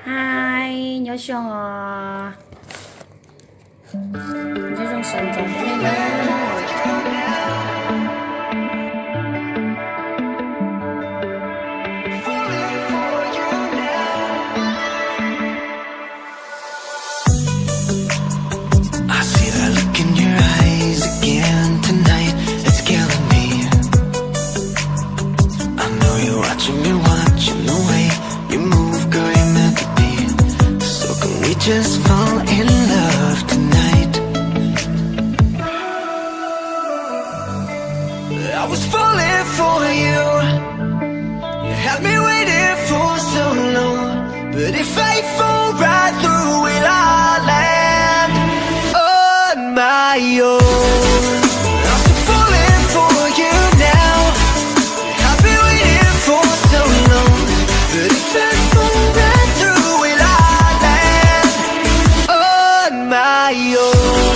嗨，你好啊！你这种神怎么样？Just fall in love tonight. I was falling for you. You had me waiting for so long. But if I fall right through, will I land on my own? I'm still falling for you now. You had me waiting for so long. But if I fall right through, will I my own?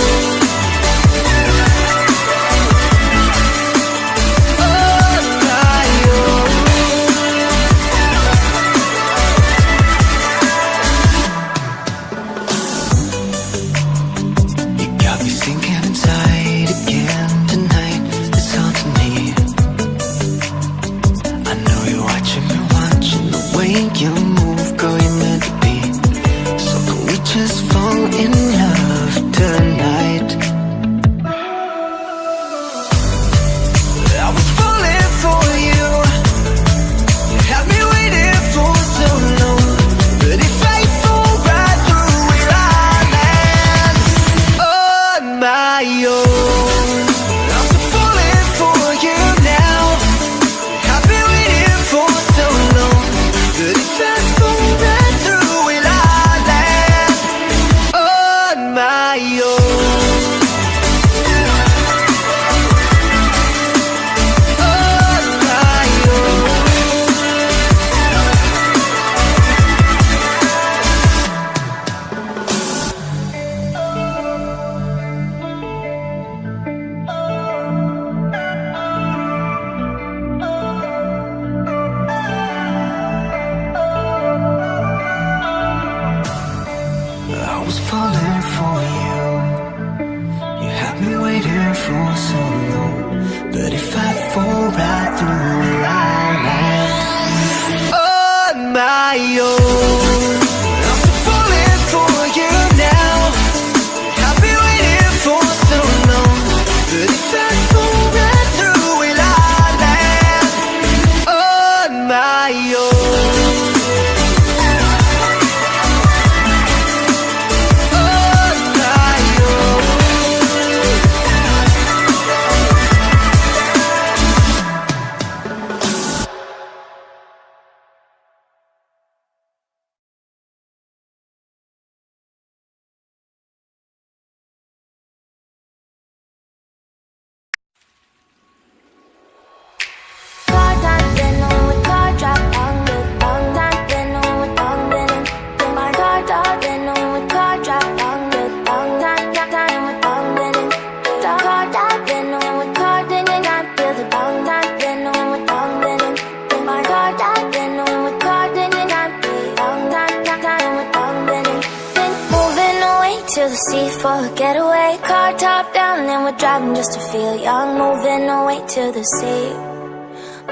To the sea for a getaway. Car top down and we're driving just to feel young. Moving away to the sea.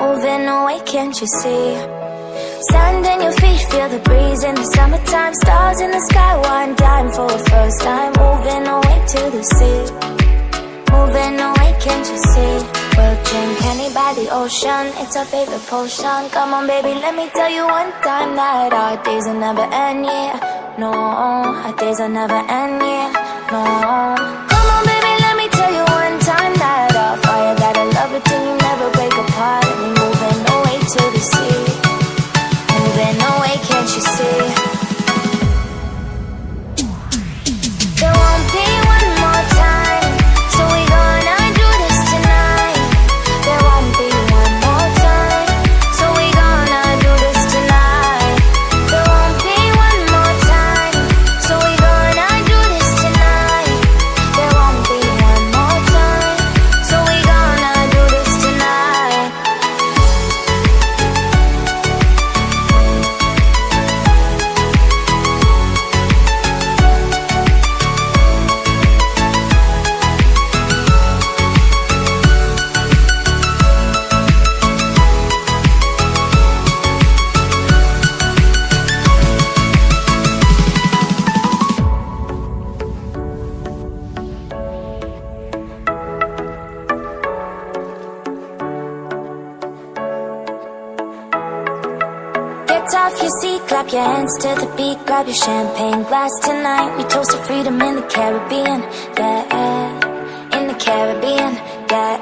Moving away, can't you see? Sand in your feet, feel the breeze in the summertime. Stars in the sky, one dime for a first time. Moving away to the sea. Moving away, can't you see? We'll drink honey by the ocean, it's our favorite potion. Come on baby, let me tell you one time that our days will never end, yeah. No, our days will never end, yeah. No. Come on baby, let me tell you one time that our fire got a love it till you never break apart. And we're moving away to the sea. Moving away, can't you see? There won't be one more time, so we gonna do this tonight. There won't be one more time, so we gonna do this tonight. There won't be one more time, so we gonna do this tonight. Dance off your seat, clap your hands to the beat. Grab your champagne glass tonight. We toast to freedom in the Caribbean, yeah, in the Caribbean, yeah.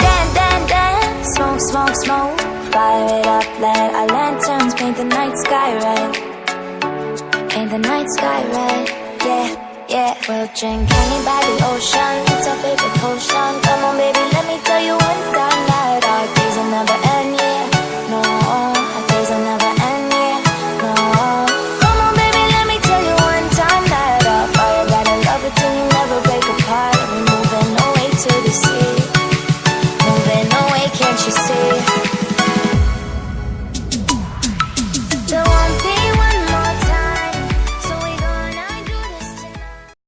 Dance, dance, dance, smoke, smoke, smoke. Fire it up, let our lanterns paint the night sky red. Paint the night sky red, yeah, yeah. We'll drink honey by the ocean, it's our favorite potion. Come on baby, let me tell you one time that our days will never end.